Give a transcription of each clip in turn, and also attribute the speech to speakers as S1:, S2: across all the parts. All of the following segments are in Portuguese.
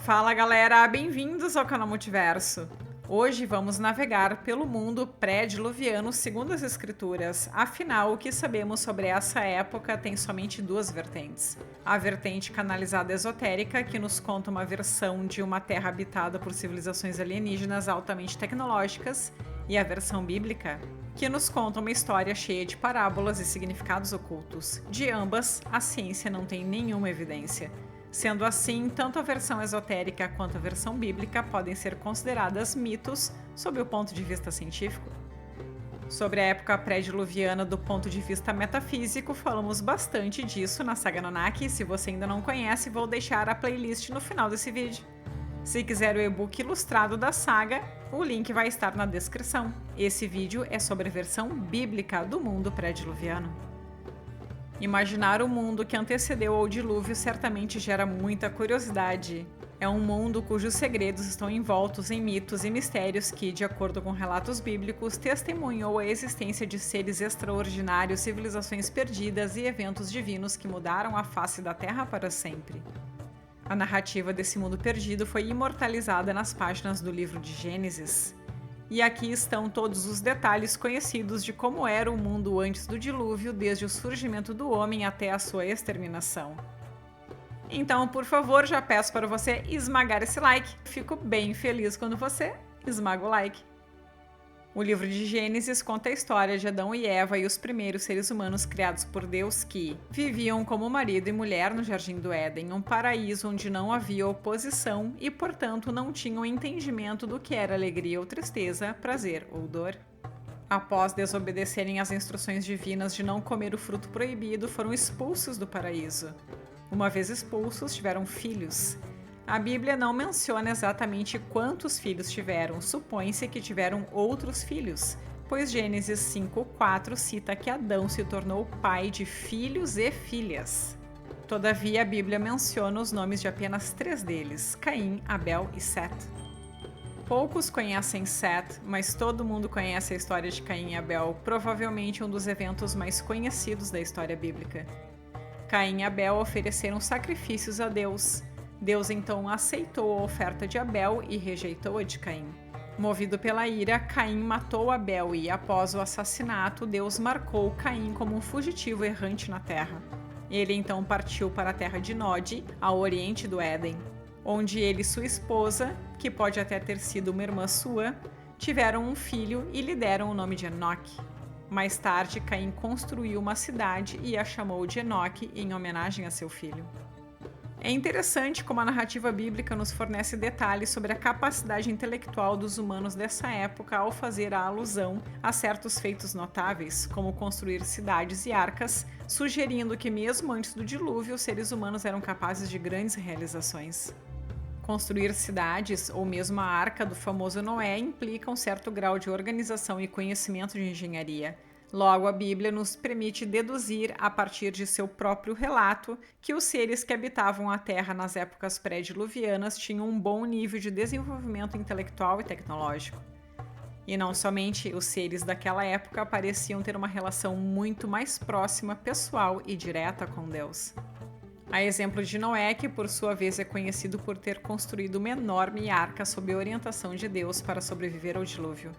S1: Fala galera, bem-vindos ao canal Multiverso. Hoje vamos navegar pelo mundo pré-diluviano segundo as escrituras. Afinal, o que sabemos sobre essa época tem somente duas vertentes. A vertente canalizada esotérica, que nos conta uma versão de uma terra habitada por civilizações alienígenas altamente tecnológicas, e a versão bíblica, que nos conta uma história cheia de parábolas e significados ocultos. De ambas, a ciência não tem nenhuma evidência. Sendo assim, tanto a versão esotérica quanto a versão bíblica podem ser consideradas mitos sob o ponto de vista científico. Sobre a época pré-diluviana do ponto de vista metafísico, falamos bastante disso na saga Anunnaki. Se você ainda não conhece, vou deixar a playlist no final desse vídeo. Se quiser o e-book ilustrado da saga, o link vai estar na descrição. Esse vídeo é sobre a versão bíblica do mundo pré-diluviano. Imaginar o mundo que antecedeu ao dilúvio certamente gera muita curiosidade. É um mundo cujos segredos estão envoltos em mitos e mistérios que, de acordo com relatos bíblicos, testemunhou a existência de seres extraordinários, civilizações perdidas e eventos divinos que mudaram a face da Terra para sempre. A narrativa desse mundo perdido foi imortalizada nas páginas do livro de Gênesis. E aqui estão todos os detalhes conhecidos de como era o mundo antes do dilúvio, desde o surgimento do homem até a sua exterminação. Então, por favor, já peço para você esmagar esse like. Fico bem feliz quando você esmaga o like. O livro de Gênesis conta a história de Adão e Eva e os primeiros seres humanos criados por Deus que viviam como marido e mulher no Jardim do Éden, um paraíso onde não havia oposição e, portanto, não tinham entendimento do que era alegria ou tristeza, prazer ou dor. Após desobedecerem às instruções divinas de não comer o fruto proibido, foram expulsos do paraíso. Uma vez expulsos, tiveram filhos. A Bíblia não menciona exatamente quantos filhos tiveram, supõe-se que tiveram outros filhos, pois Gênesis 5:4 cita que Adão se tornou pai de filhos e filhas. Todavia, a Bíblia menciona os nomes de apenas 3 deles, Caim, Abel e Set. Poucos conhecem Set, mas todo mundo conhece a história de Caim e Abel, provavelmente um dos eventos mais conhecidos da história bíblica. Caim e Abel ofereceram sacrifícios a Deus. Deus então aceitou a oferta de Abel e rejeitou a de Caim. Movido pela ira, Caim matou Abel e, após o assassinato, Deus marcou Caim como um fugitivo errante na terra. Ele então partiu para a terra de Nod, ao oriente do Éden, onde ele e sua esposa, que pode até ter sido uma irmã sua, tiveram um filho e lhe deram o nome de Enoque. Mais tarde, Caim construiu uma cidade e a chamou de Enoque em homenagem a seu filho. É interessante como a narrativa bíblica nos fornece detalhes sobre a capacidade intelectual dos humanos dessa época ao fazer a alusão a certos feitos notáveis, como construir cidades e arcas, sugerindo que mesmo antes do dilúvio, os seres humanos eram capazes de grandes realizações. Construir cidades, ou mesmo a arca do famoso Noé, implica um certo grau de organização e conhecimento de engenharia. Logo, a Bíblia nos permite deduzir, a partir de seu próprio relato, que os seres que habitavam a Terra nas épocas pré-diluvianas tinham um bom nível de desenvolvimento intelectual e tecnológico. E não somente os seres daquela época pareciam ter uma relação muito mais próxima, pessoal e direta com Deus. A exemplo de Noé, que por sua vez é conhecido por ter construído uma enorme arca sob a orientação de Deus para sobreviver ao dilúvio.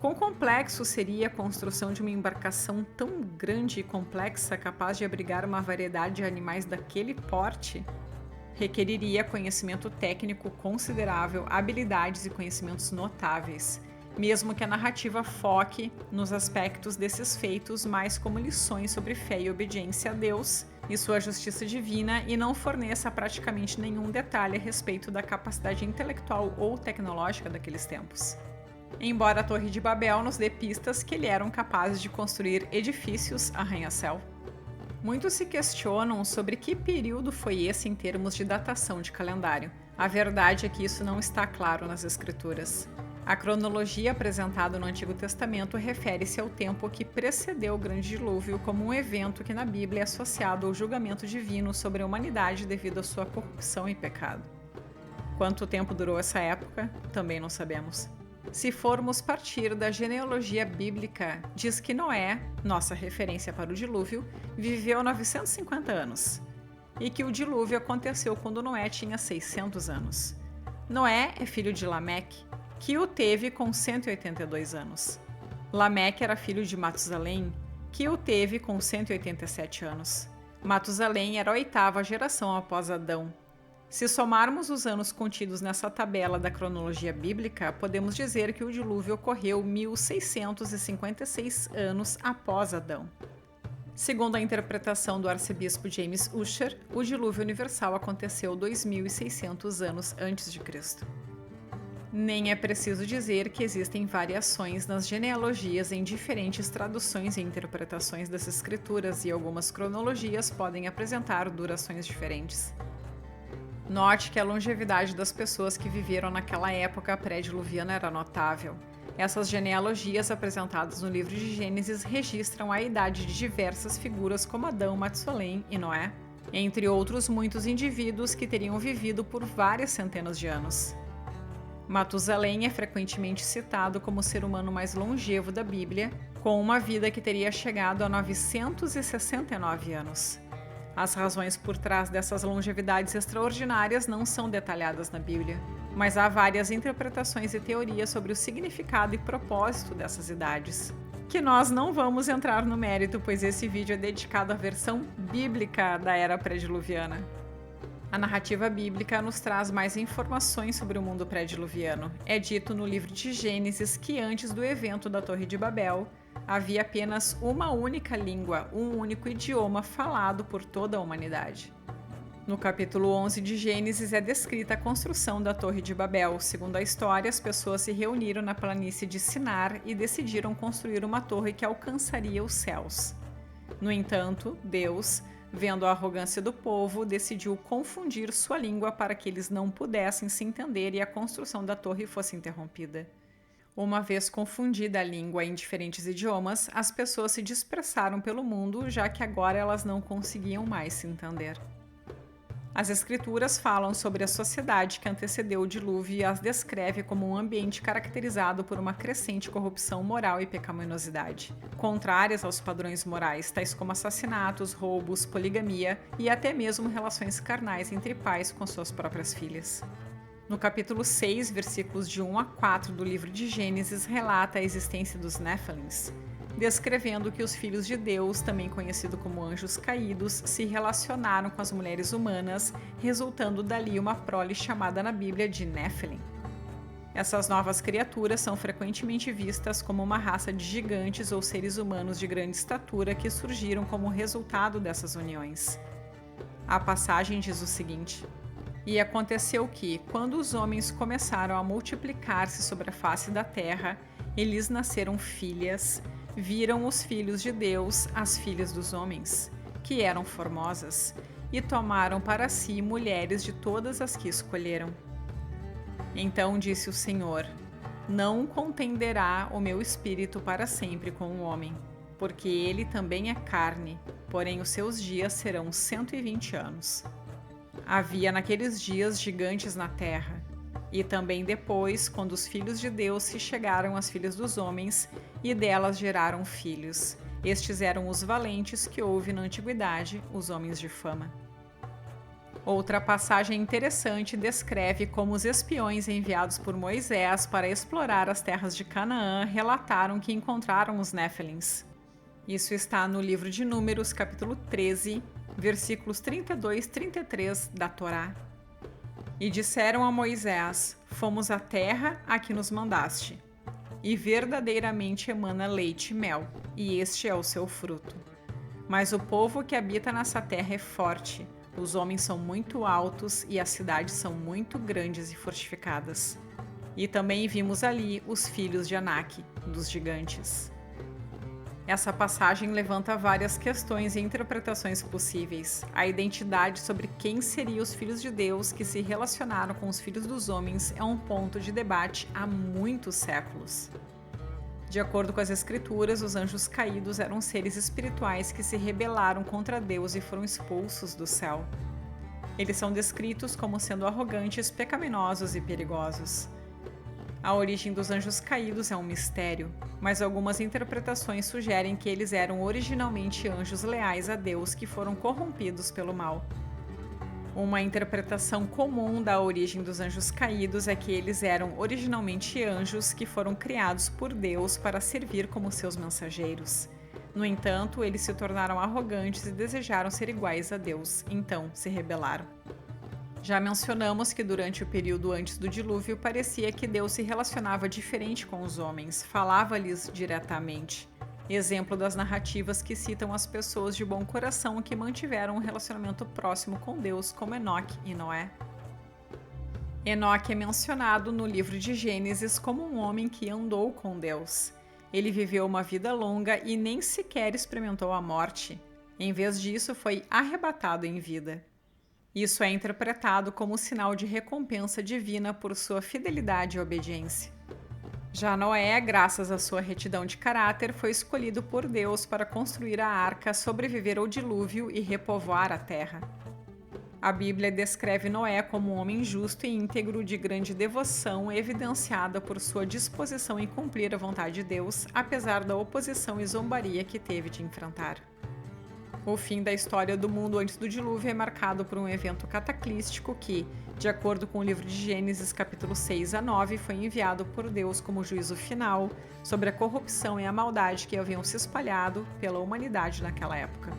S1: Quão complexo seria a construção de uma embarcação tão grande e complexa capaz de abrigar uma variedade de animais daquele porte? Requeriria conhecimento técnico considerável, habilidades e conhecimentos notáveis, mesmo que a narrativa foque nos aspectos desses feitos mais como lições sobre fé e obediência a Deus e sua justiça divina e não forneça praticamente nenhum detalhe a respeito da capacidade intelectual ou tecnológica daqueles tempos. Embora a Torre de Babel nos dê pistas que eles eram capazes de construir edifícios arranha-céu. Muitos se questionam sobre que período foi esse em termos de datação de calendário. A verdade é que isso não está claro nas Escrituras. A cronologia apresentada no Antigo Testamento refere-se ao tempo que precedeu o Grande Dilúvio como um evento que na Bíblia é associado ao julgamento divino sobre a humanidade devido à sua corrupção e pecado. Quanto tempo durou essa época, também não sabemos. Se formos partir da genealogia bíblica, diz que Noé, nossa referência para o dilúvio, viveu 950 anos. e que o dilúvio aconteceu quando Noé tinha 600 anos. Noé é filho de Lameque, que o teve com 182 anos. Lameque era filho de Matusalém, que o teve com 187 anos. Matusalém era a 8ª geração após Adão. Se somarmos os anos contidos nessa tabela da cronologia bíblica, podemos dizer que o dilúvio ocorreu 1656 anos após Adão. Segundo a interpretação do arcebispo James Ussher, o dilúvio universal aconteceu 2600 anos antes de Cristo. Nem é preciso dizer que existem variações nas genealogias em diferentes traduções e interpretações das escrituras, e algumas cronologias podem apresentar durações diferentes. Note que a longevidade das pessoas que viveram naquela época pré-diluviana era notável. Essas genealogias apresentadas no livro de Gênesis registram a idade de diversas figuras como Adão, Matusalém e Noé, entre outros muitos indivíduos que teriam vivido por várias centenas de anos. Matusalém é frequentemente citado como o ser humano mais longevo da Bíblia, com uma vida que teria chegado a 969 anos. As razões por trás dessas longevidades extraordinárias não são detalhadas na Bíblia, mas há várias interpretações e teorias sobre o significado e propósito dessas idades, que nós não vamos entrar no mérito, pois esse vídeo é dedicado à versão bíblica da era pré-diluviana. A narrativa bíblica nos traz mais informações sobre o mundo pré-diluviano. É dito no livro de Gênesis que antes do evento da Torre de Babel, havia apenas uma única língua, um único idioma falado por toda a humanidade. No capítulo 11 de Gênesis é descrita a construção da Torre de Babel. Segundo a história, as pessoas se reuniram na planície de Sinar e decidiram construir uma torre que alcançaria os céus. No entanto, Deus, vendo a arrogância do povo, decidiu confundir sua língua para que eles não pudessem se entender e a construção da torre fosse interrompida. Uma vez confundida a língua em diferentes idiomas, as pessoas se dispersaram pelo mundo, já que agora elas não conseguiam mais se entender. As escrituras falam sobre a sociedade que antecedeu o dilúvio e as descreve como um ambiente caracterizado por uma crescente corrupção moral e pecaminosidade, contrárias aos padrões morais, tais como assassinatos, roubos, poligamia e até mesmo relações carnais entre pais com suas próprias filhas. No capítulo 6, versículos de 1 a 4 do livro de Gênesis, relata a existência dos Néfilins, descrevendo que os filhos de Deus, também conhecidos como anjos caídos, se relacionaram com as mulheres humanas, resultando dali uma prole chamada na Bíblia de Néfilim. Essas novas criaturas são frequentemente vistas como uma raça de gigantes ou seres humanos de grande estatura que surgiram como resultado dessas uniões. A passagem diz o seguinte: E aconteceu que, quando os homens começaram a multiplicar-se sobre a face da terra, eles nasceram filhas. Viram os filhos de Deus, as filhas dos homens, que eram formosas, e tomaram para si mulheres de todas as que escolheram. Então disse o Senhor: Não contenderá o meu espírito para sempre com o homem, porque ele também é carne, porém os seus dias serão 120 anos. Havia naqueles dias gigantes na terra, e também depois, quando os filhos de Deus se chegaram às filhas dos homens, e delas geraram filhos. Estes eram os valentes que houve na antiguidade, os homens de fama. Outra passagem interessante descreve como os espiões enviados por Moisés para explorar as terras de Canaã relataram que encontraram os Néfilins. Isso está no livro de Números, capítulo 13, versículos 32 e 33 da Torá. E disseram a Moisés: Fomos à terra a que nos mandaste, e verdadeiramente emana leite e mel, e este é o seu fruto. Mas o povo que habita nessa terra é forte, os homens são muito altos e as cidades são muito grandes e fortificadas. E também vimos ali os filhos de Anak, dos gigantes. Essa passagem levanta várias questões e interpretações possíveis. A identidade sobre quem seriam os filhos de Deus que se relacionaram com os filhos dos homens é um ponto de debate há muitos séculos. De acordo com as Escrituras, os anjos caídos eram seres espirituais que se rebelaram contra Deus e foram expulsos do céu. Eles são descritos como sendo arrogantes, pecaminosos e perigosos. A origem dos anjos caídos é um mistério, mas algumas interpretações sugerem que eles eram originalmente anjos leais a Deus que foram corrompidos pelo mal. Uma interpretação comum da origem dos anjos caídos é que eles eram originalmente anjos que foram criados por Deus para servir como seus mensageiros. No entanto, eles se tornaram arrogantes e desejaram ser iguais a Deus, então se rebelaram. Já mencionamos que durante o período antes do dilúvio parecia que Deus se relacionava diferente com os homens, falava-lhes diretamente. Exemplo das narrativas que citam as pessoas de bom coração que mantiveram um relacionamento próximo com Deus, como Enoque e Noé. Enoque é mencionado no livro de Gênesis como um homem que andou com Deus. Ele viveu uma vida longa e nem sequer experimentou a morte. Em vez disso, foi arrebatado em vida. Isso é interpretado como sinal de recompensa divina por sua fidelidade e obediência. Já Noé, graças à sua retidão de caráter, foi escolhido por Deus para construir a arca, sobreviver ao dilúvio e repovoar a terra. A Bíblia descreve Noé como um homem justo e íntegro de grande devoção, evidenciada por sua disposição em cumprir a vontade de Deus, apesar da oposição e zombaria que teve de enfrentar. O fim da história do mundo antes do dilúvio é marcado por um evento cataclístico que, de acordo com o livro de Gênesis, capítulo 6 a 9, foi enviado por Deus como juízo final sobre a corrupção e a maldade que haviam se espalhado pela humanidade naquela época.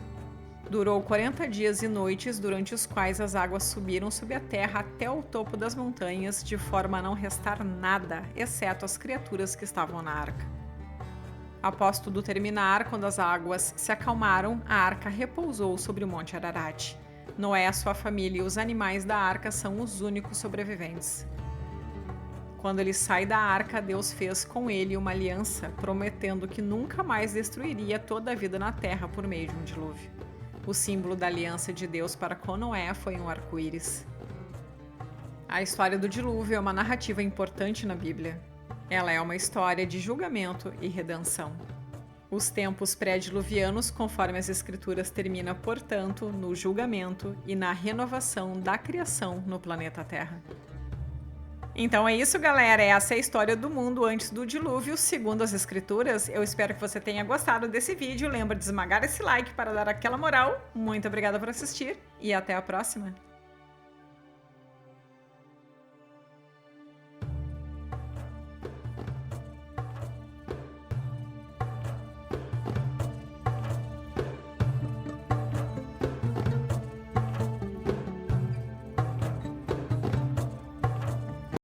S1: Durou 40 dias e noites, durante os quais as águas subiram sob a terra até o topo das montanhas, de forma a não restar nada, exceto as criaturas que estavam na arca. Após tudo terminar, quando as águas se acalmaram, a arca repousou sobre o Monte Ararat. Noé, sua família e os animais da arca são os únicos sobreviventes. Quando ele sai da arca, Deus fez com ele uma aliança, prometendo que nunca mais destruiria toda a vida na terra por meio de um dilúvio. O símbolo da aliança de Deus para com Noé foi um arco-íris. A história do dilúvio é uma narrativa importante na Bíblia. Ela é uma história de julgamento e redenção. Os tempos pré-diluvianos, conforme as Escrituras, termina, portanto, no julgamento e na renovação da criação no planeta Terra. Então é isso, galera. Essa é a história do mundo antes do dilúvio, segundo as Escrituras. Eu espero que você tenha gostado desse vídeo. Lembra de esmagar esse like para dar aquela moral. Muito obrigada por assistir e até a próxima.